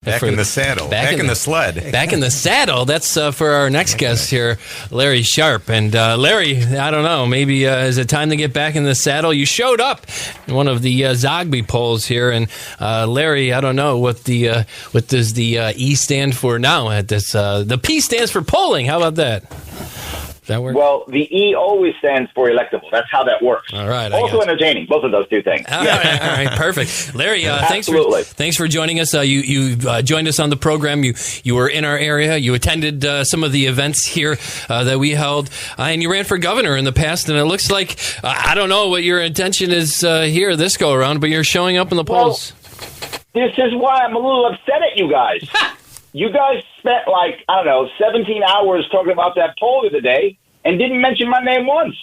Back in the saddle. Back in the sled. Back in the saddle. That's for our next guest here, Larry Sharpe. And Larry, I don't know, maybe is it time to get back in the saddle? You showed up in one of the Zogby polls here, and Larry, I don't know what does the E stand for now at this. The P stands for polling. How about that? That work? Well, the E always stands for electable. That's how that works. All right. Also entertaining. Both of those two things. All right, perfect. Larry, thanks for joining us. You joined us on the program. You were in our area. You attended some of the events here that we held, and you ran for governor in the past. And it looks like I don't know what your intention is here this go around, but you're showing up in the polls. This is why I'm a little upset at you guys. You guys spent 17 hours talking about that poll the other day and didn't mention my name once.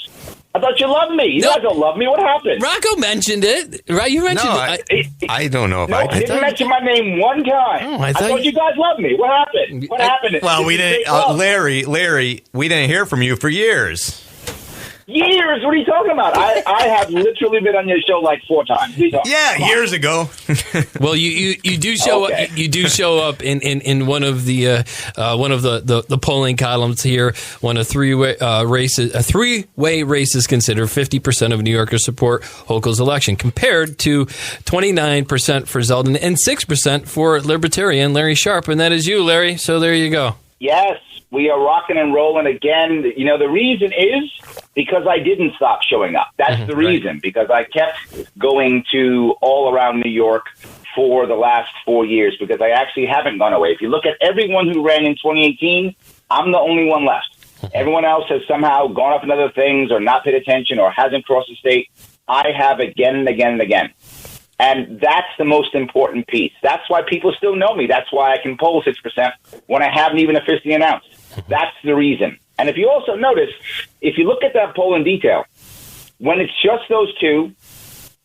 I thought you loved me. You guys don't love me. What happened? Rocco mentioned it. Right? You mentioned it. I don't know if I did. Didn't mention my name one time. Oh, I thought you guys loved me. What happened? What happened? Well, we didn't. Larry, we didn't hear from you for years. Years? What are you talking about? I have literally been on your show like 4 times. Yeah, years ago. Well, you do show up. You do show up in one of the polling columns here. One of three-way races consider 50% of New Yorkers support Hochul's election, compared to 29% for Zeldin and 6% for Libertarian Larry Sharpe, and that is you, Larry. So there you go. Yes, we are rocking and rolling again. You know, the reason is because I didn't stop showing up. That's the reason, right. Because I kept going to all around New York for the last 4 years, because I actually haven't gone away. If you look at everyone who ran in 2018, I'm the only one left. Everyone else has somehow gone up in other things or not paid attention or hasn't crossed the state. I have again and again and again. And that's the most important piece. That's why people still know me. That's why I can poll 6% when I haven't even officially announced. That's the reason. And if you also notice, if you look at that poll in detail, when it's just those two,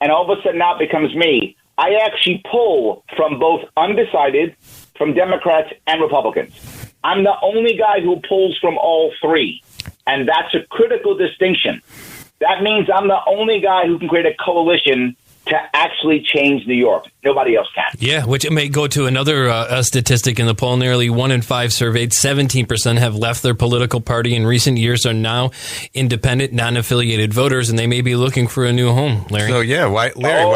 and all of a sudden now it becomes me, I actually poll from both undecided, from Democrats and Republicans. I'm the only guy who polls from all three. And that's a critical distinction. That means I'm the only guy who can create a coalition to actually change New York. Nobody else can. Yeah, which may go to another statistic in the poll. Nearly 1 in 5 surveyed, 17% have left their political party in recent years, are now independent, non-affiliated voters, and they may be looking for a new home, Larry. So, yeah, why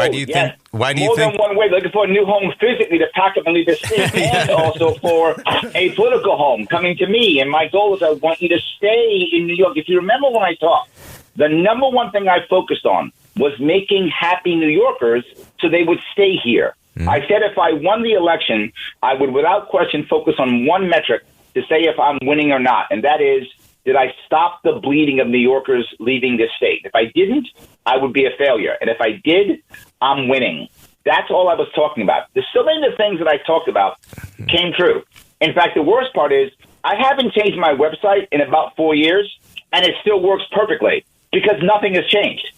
do you think... Why do you think? More than one way. Looking for a new home physically to pack up and leave the state, and also for a political home coming to me. And my goal is I want you to stay in New York. If you remember when I talked, the number one thing I focused on was making happy New Yorkers so they would stay here. I said if I won the election, I would without question focus on one metric to say if I'm winning or not, and that is, did I stop the bleeding of New Yorkers leaving this state? If I didn't, I would be a failure. And if I did, I'm winning. That's all I was talking about. There's so many of the things that I talked about came true. In fact, the worst part is I haven't changed my website in about 4 years, and it still works perfectly because nothing has changed.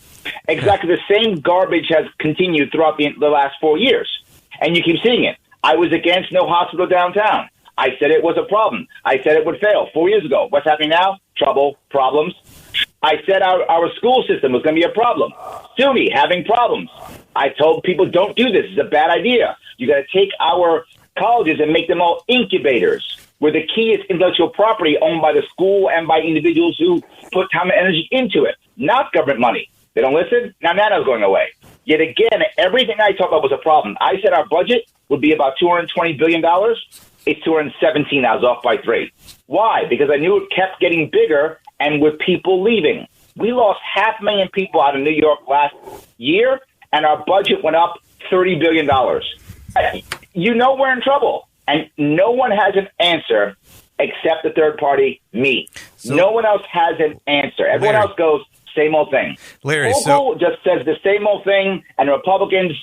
Exactly the same garbage has continued throughout the last 4 years. And you keep seeing it. I was against no hospital downtown. I said it was a problem. I said it would fail 4 years ago. What's happening now? Trouble, problems. I said our school system was going to be a problem. SUNY having problems. I told people don't do this. It's a bad idea. You got to take our colleges and make them all incubators, where the key is intellectual property owned by the school and by individuals who put time and energy into it, not government money. They don't listen. Now NANO's going away. Yet again, everything I talked about was a problem. I said our budget would be about $220 billion. It's 217. I was off by 3. Why? Because I knew it kept getting bigger, and with people leaving. We lost 500,000 people out of New York last year, and our budget went up $30 billion. You know we're in trouble, and no one has an answer except the third party, me. So, no one else has an answer. Everyone else goes, same old thing. Larry, Hochul just says the same old thing, and Republicans,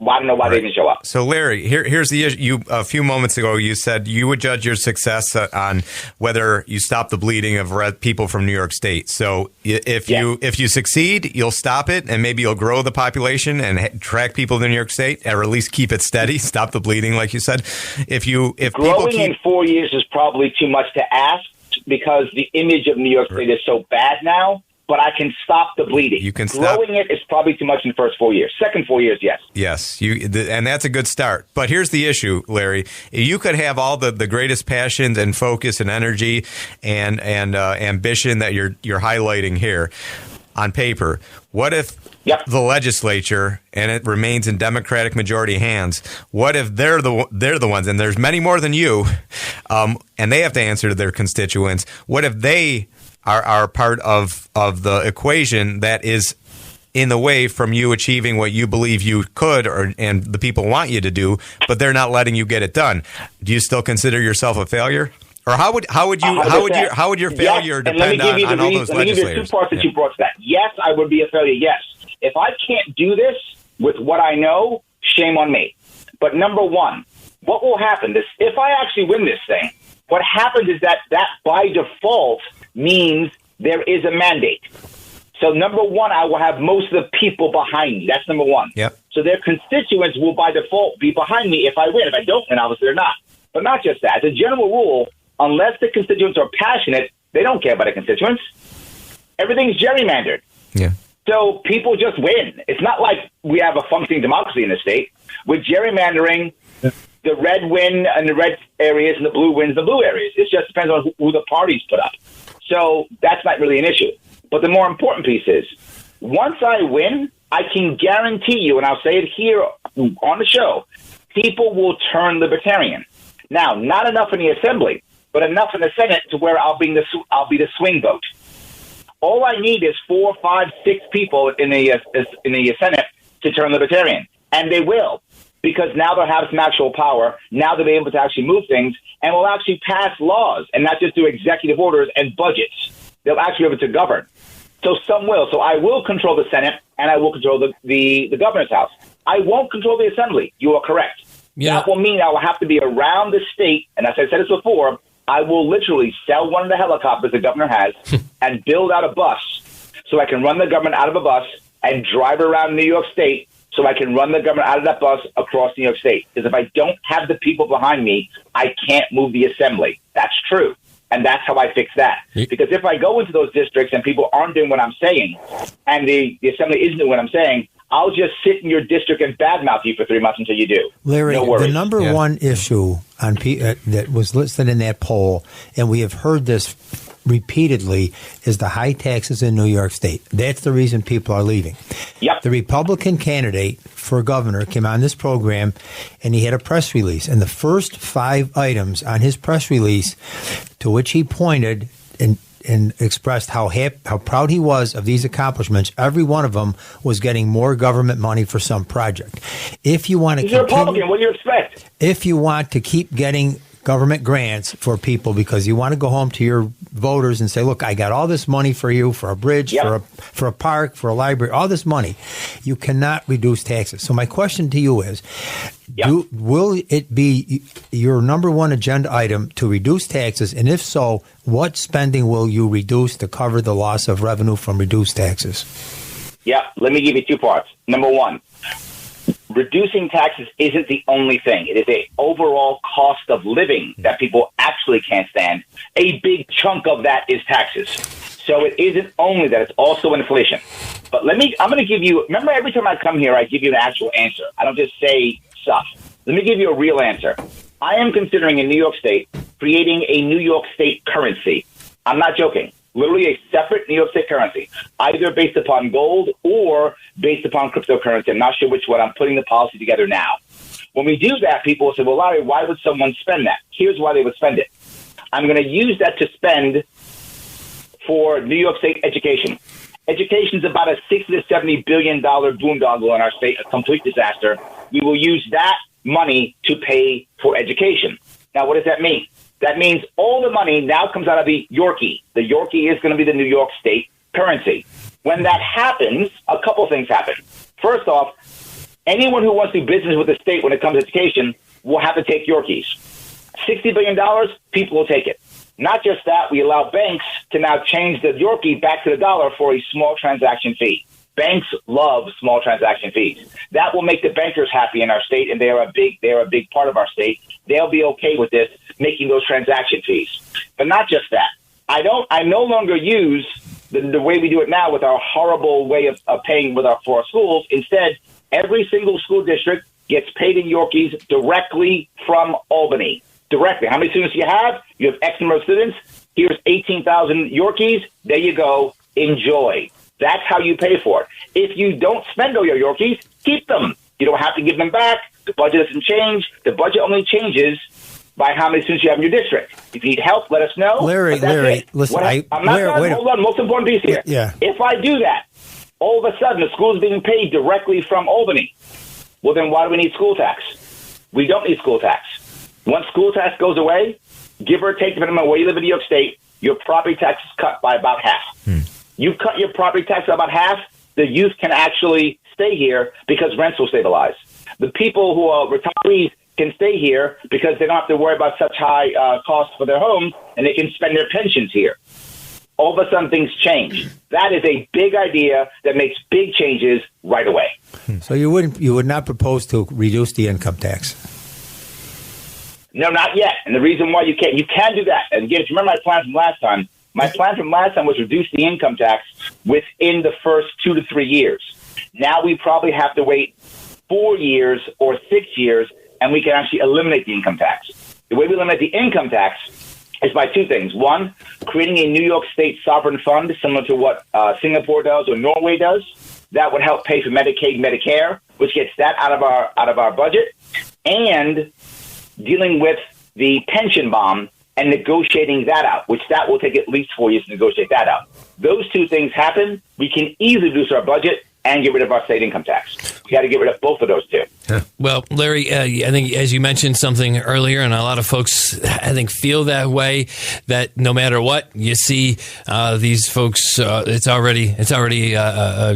I don't know why they didn't show up. So, Larry, here's the issue. A few moments ago, you said you would judge your success on whether you stop the bleeding of people from New York State. So, if you succeed, you'll stop it, and maybe you'll grow the population and attract people to New York State, or at least keep it steady, stop the bleeding, like you said. Growing in 4 years is probably too much to ask, because the image of New York State is so bad now. but I can stop the bleeding. You can stop. Growing it is probably too much in the first 4 years. Second 4 years, yes. Yes, and that's a good start. But here's the issue, Larry. You could have all the greatest passions and focus and energy and ambition that you're highlighting here on paper. What if the legislature, and it remains in Democratic majority hands, what if they're the ones, and there's many more than you, and they have to answer to their constituents? What if they are part of the equation that is in the way from you achieving what you believe you could, and the people want you to do, but they're not letting you get it done? Do you still consider yourself a failure? Or how would your failure depend on all those legislators? Let me give you two parts that you brought to that. Yes, I would be a failure. Yes, if I can't do this with what I know, shame on me. But number one, what will happen is if I actually win this thing, what happens is that by default means there is a mandate. So number one, I will have most of the people behind me. That's number one. Yep. So their constituents will by default be behind me if I win. If I don't win, obviously they're not. But not just that. As a general rule, unless the constituents are passionate, they don't care about the constituents. Everything's gerrymandered. Yeah. So people just win. It's not like we have a functioning democracy in the state. With gerrymandering, the red win in the red areas and the blue wins the blue areas. It just depends on who the parties put up. So that's not really an issue. But the more important piece is, once I win, I can guarantee you, and I'll say it here on the show, people will turn libertarian. Now, not enough in the assembly, but enough in the Senate to where I'll be the swing vote. All I need is 4, 5, 6 people in the Senate to turn libertarian, and they will, because now they'll have some actual power. Now they'll be able to actually move things, and will actually pass laws, and not just do executive orders and budgets. They'll actually be able to govern. So some will. So I will control the Senate, and I will control the governor's house. I won't control the assembly. You are correct. Yeah. That will mean I will have to be around the state, and as I said this before, I will literally sell one of the helicopters the governor has and build out a bus so I can run the government out of a bus and drive around New York State so I can run the government out of that bus across New York State. Because if I don't have the people behind me, I can't move the assembly. That's true. And that's how I fix that. Because if I go into those districts and people aren't doing what I'm saying, and the assembly isn't doing what I'm saying, I'll just sit in your district and badmouth you for 3 months until you do. Larry, no the number one issue on that was listed in that poll, and we have heard this repeatedly, is the high taxes in New York State. That's the reason people are leaving. Yep. The Republican candidate for governor came on this program, and he had a press release. And the first 5 items on his press release, to which he pointed and expressed how proud he was of these accomplishments, every one of them was getting more government money for some project. If you want to, he's a Republican. What do you expect? If you want to keep getting government grants for people because you want to go home to your voters and say, look, I got all this money for you, for a bridge, for a park, for a library, all this money, you cannot reduce taxes. So my question to you is, will it be your number one agenda item to reduce taxes? And if so, what spending will you reduce to cover the loss of revenue from reduced taxes? Yeah, let me give you 2 parts. Number one, reducing taxes isn't the only thing. It is an overall cost of living that people actually can't stand. A big chunk of that is taxes. So it isn't only that, it's also inflation. But I'm going to give you, remember every time I come here, I give you an actual answer. I don't just say stuff. Let me give you a real answer. I am considering in New York State creating a New York State currency. I'm not joking. Literally a separate New York State currency, either based upon gold or based upon cryptocurrency. I'm not sure which one. I'm putting the policy together now. When we do that, people will say, well, Larry, why would someone spend that? Here's why they would spend it. I'm going to use that to spend for New York State education. Education is about a $60 to $70 billion boondoggle in our state, a complete disaster. We will use that money to pay for education. Now, what does that mean? That means all the money now comes out of the Yorkie. The Yorkie is going to be the New York State currency. When that happens, a couple things happen. First off, anyone who wants to do business with the state when it comes to education will have to take Yorkies. $60 billion, people will take it. Not just that, we allow banks to now change the Yorkie back to the dollar for a small transaction fee. Banks love small transaction fees. That will make the bankers happy in our state, and they are a big part of our state. They'll be okay with this, making those transaction fees. But not just that. I no longer use the way we do it now with our horrible way of paying for our schools. Instead, every single school district gets paid in Yorkies directly from Albany. Directly. How many students do you have? You have X number of students. Here's 18,000 Yorkies. There you go. Enjoy. That's how you pay for it. If you don't spend all your Yorkies, keep them. You don't have to give them back. The budget doesn't change. The budget only changes by how many students you have in your district. If you need help, let us know. Larry, listen. I'm not done. Hold on. Most important piece here. Yeah. If I do that, all of a sudden the school is being paid directly from Albany. Well, then why do we need school tax? We don't need school tax. Once school tax goes away, give or take, depending on where you live in New York State, your property tax is cut by about half. You cut your property tax by about half, the youth can actually stay here because rents will stabilize. The people who are retirees can stay here because they don't have to worry about such high costs for their homes, and they can spend their pensions here. All of a sudden, things change. That is a big idea that makes big changes right away. So you would not propose to reduce the income tax? No, not yet. And the reason why you can do that. And again, if you remember my plan from last time, was reduce the income tax within the first 2 to 3 years. Now we probably have to wait 4 years or 6 years, and we can actually eliminate the income tax. The way we eliminate the income tax is by two things. One, creating a New York State sovereign fund similar to what Singapore does or Norway does. That would help pay for Medicaid, Medicare, which gets that out of our budget, and dealing with the pension bomb and negotiating that out, which that will take at least 4 years to negotiate that out. Those two things happen, we can easily reduce our budget and get rid of our state income tax. We got to get rid of both of those two. Well, Larry, I think as you mentioned something earlier, and a lot of folks, I think, feel that way, that no matter what, you see these folks, it's already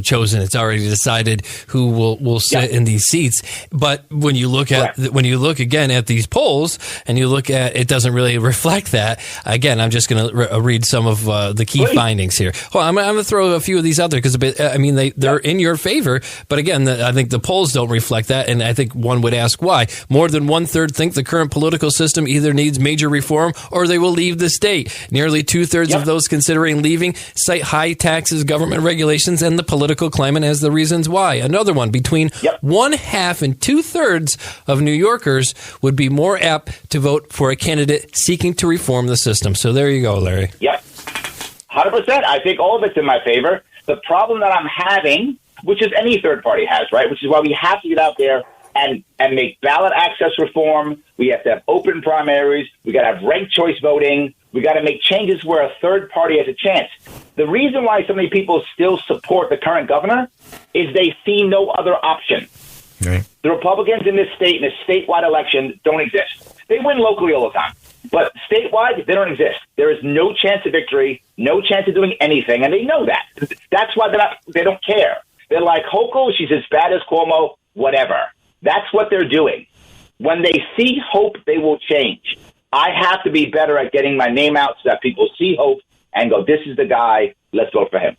chosen, it's already decided who will sit in these seats. But when you look again at these polls, and you look at, it doesn't really reflect that. Again, I'm just going to read some of the key findings here. Well, I'm going to throw a few of these out there because they're in your favor. But again, I think the polls don't reflect that, and I think one would ask why. More than 1/3 think the current political system either needs major reform or they will leave the state. Nearly 2/3 of those considering leaving cite high taxes, government regulations, and the political climate as the reasons why. Another one, between 1/2 and 2/3 of New Yorkers would be more apt to vote for a candidate seeking to reform the system. So there you go, Larry. Yep. 100%. I think all of it's in my favor. The problem that I'm having, which is any third party has, right? Which is why we have to get out there and make ballot access reform. We have to have open primaries. We got to have ranked choice voting. We got to make changes where a third party has a chance. The reason why so many people still support the current governor is they see no other option. Right. The Republicans in this state, in a statewide election, don't exist. They win locally all the time. But statewide, they don't exist. There is no chance of victory, no chance of doing anything, and they know that. That's why they don't care. They're like, Hochul, she's as bad as Cuomo, whatever. That's what they're doing. When they see hope, they will change. I have to be better at getting my name out so that people see hope and go, this is the guy, let's vote for him.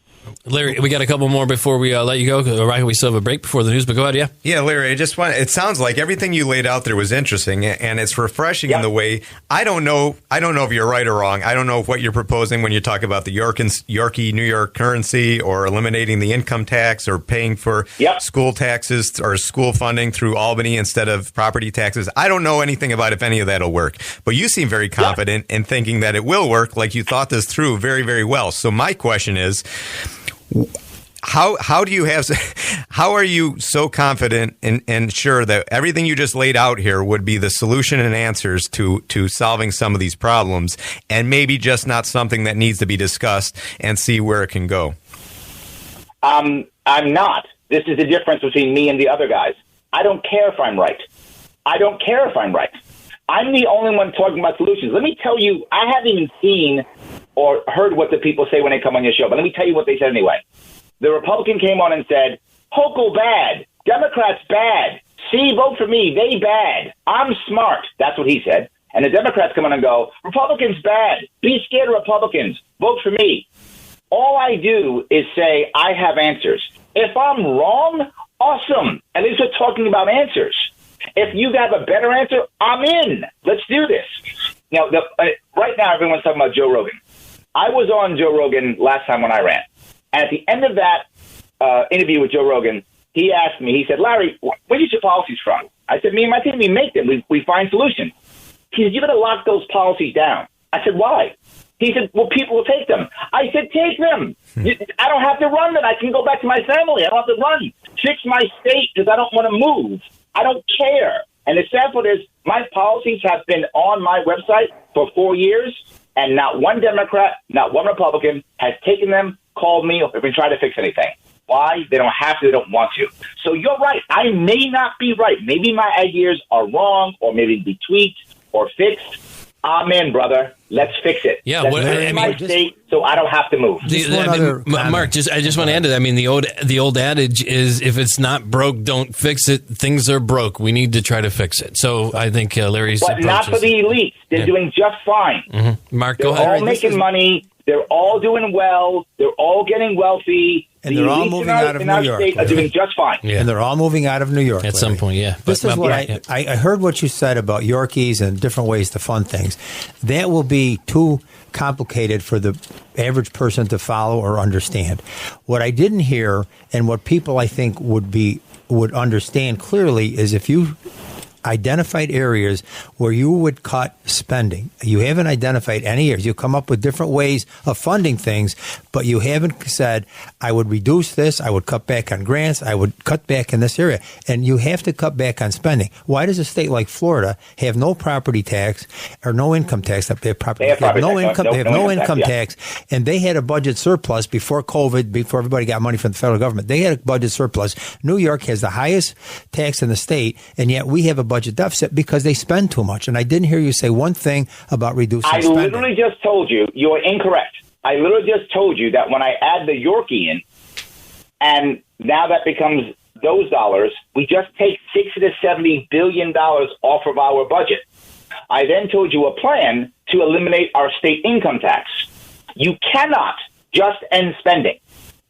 Larry, we got a couple more before we let you go. Right, we still have a break before the news, but go ahead, yeah. Yeah, Larry, it sounds like everything you laid out there was interesting, and it's refreshing in the way, I don't know if you're right or wrong. I don't know what you're proposing when you talk about the Yorkie New York currency or eliminating the income tax or paying for school taxes or school funding through Albany instead of property taxes. I don't know anything about if any of that will work, but you seem very confident in thinking that it will work, like you thought this through very, very well. So my question is, how are you so confident and sure that everything you just laid out here would be the solution and answers to solving some of these problems, and maybe just not something that needs to be discussed and see where it can go? I'm not. This is the difference between me and the other guys. I don't care if I'm right. I'm the only one talking about solutions. Let me tell you, I haven't even seen or heard what the people say when they come on your show, but let me tell you what they said anyway. The Republican came on and said, Hochul bad, Democrats bad, see, vote for me, they bad, I'm smart. That's what he said. And the Democrats come on and go, Republicans bad, be scared of Republicans, vote for me. All I do is say, I have answers. If I'm wrong, awesome. At least we're talking about answers. If you have a better answer, I'm in. Let's do this. Now, right now, everyone's talking about Joe Rogan. I was on Joe Rogan last time when I ran. And at the end of that interview with Joe Rogan, he asked me, he said, Larry, where do you get your policies from? I said, me and my team, we make them. We find solutions. He said, you got to lock those policies down. I said, why? He said, well, people will take them. I said, take them. I don't have to run them. I can go back to my family. I don't have to run. Fix my state because I don't want to move. I don't care. And the sad part is my policies have been on my website for 4 years, and not one Democrat, not one Republican has taken them, called me, or even tried to fix anything. Why? They don't have to. They don't want to. So you're right. I may not be right. Maybe my ideas are wrong, or maybe be tweaked or fixed. Amen, brother. Let's fix it. Yeah, Let's fix my state so I don't have to move. Mark, I just want to add to that. I mean, the old adage is, if it's not broke, don't fix it. Things are broke. We need to try to fix it. So I think Larry's but not for the elites. They're doing just fine. Mm-hmm. Mark, go ahead. They're all making money. They're all doing well. They're all getting wealthy. And they're all moving out of New York. State are doing just fine. Yeah. And they're all moving out of New York. At some point, yeah. This is what I heard what you said about Yorkies and different ways to fund things. That will be too complicated for the average person to follow or understand. What I didn't hear, and what people I think would understand clearly, is if you identified areas where you would cut spending. You haven't identified any areas. You come up with different ways of funding things, but you haven't said, I would reduce this, I would cut back on grants, I would cut back in this area. And you have to cut back on spending. Why does a state like Florida have no property tax or no income tax? They have no income tax, and they had a budget surplus before COVID, before everybody got money from the federal government. They had a budget surplus. New York has the highest tax in the state, and yet we have a budget deficit because they spend too much. And I didn't hear you say one thing about reducing spending. I literally just told you, you're incorrect. I literally just told you that when I add the Yorkie in, and now that becomes those dollars, we just take $60 to $70 billion off of our budget. I then told you a plan to eliminate our state income tax. You cannot just end spending.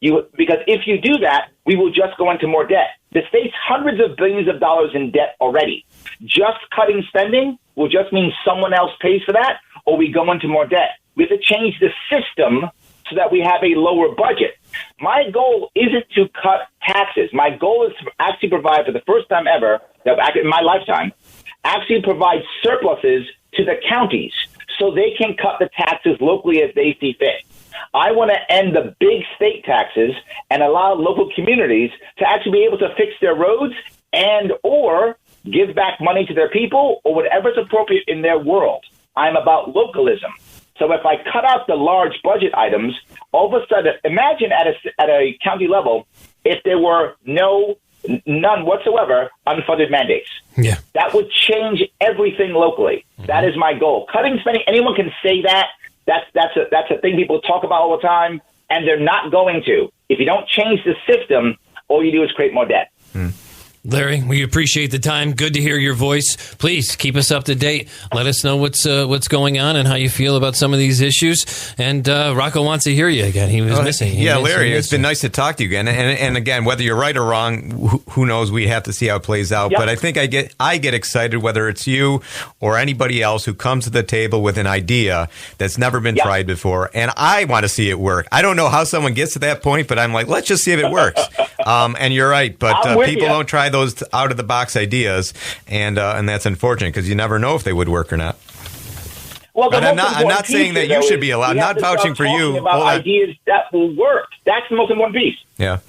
Because if you do that, we will just go into more debt. The state's hundreds of billions of dollars in debt already. Just cutting spending will just mean someone else pays for that, or we go into more debt. We have to change the system so that we have a lower budget. My goal isn't to cut taxes. My goal is to actually provide, for the first time ever, in my lifetime, actually provide surpluses to the counties so they can cut the taxes locally as they see fit. I want to end the big state taxes and allow local communities to actually be able to fix their roads and or give back money to their people or whatever's appropriate in their world. I'm about localism. So if I cut out the large budget items, all of a sudden, imagine at a county level, if there were none whatsoever unfunded mandates. Yeah. That would change everything locally. Mm-hmm. That is my goal. Cutting spending, anyone can say that. That's a thing people talk about all the time, and they're not going to. If you don't change the system, all you do is create more debt. Larry, we appreciate the time. Good to hear your voice. Please keep us up to date. Let us know what's going on and how you feel about some of these issues. And Rocco wants to hear you again. He was missing. Larry, it's been nice to talk to you again. And again, whether you're right or wrong, who knows? We have to see how it plays out. Yep. But I think I get excited whether it's you or anybody else who comes to the table with an idea that's never been tried before. And I want to see it work. I don't know how someone gets to that point, but I'm like, let's just see if it works. And you're right. But people don't try those out of the box ideas, and that's unfortunate because you never know if they would work or not. Well, but I'm not saying that you should be allowed. I'm not vouching for you. About ideas that will work. That's the most important piece. Yeah.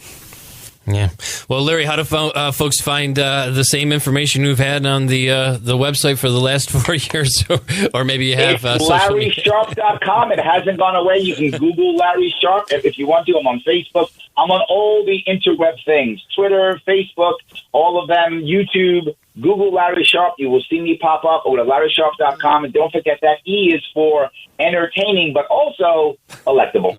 Yeah. Well, Larry, how do folks find the same information we've had on the website for the last 4 years? Or maybe you have it's LarrySharpe.com. It hasn't gone away. You can Google Larry Sharpe if you want to. I'm on Facebook. I'm on all the interweb things. Twitter, Facebook, all of them, YouTube. Google Larry Sharpe. You will see me pop up, or to LarrySharpe.com. And don't forget that E is for entertaining, but also electable.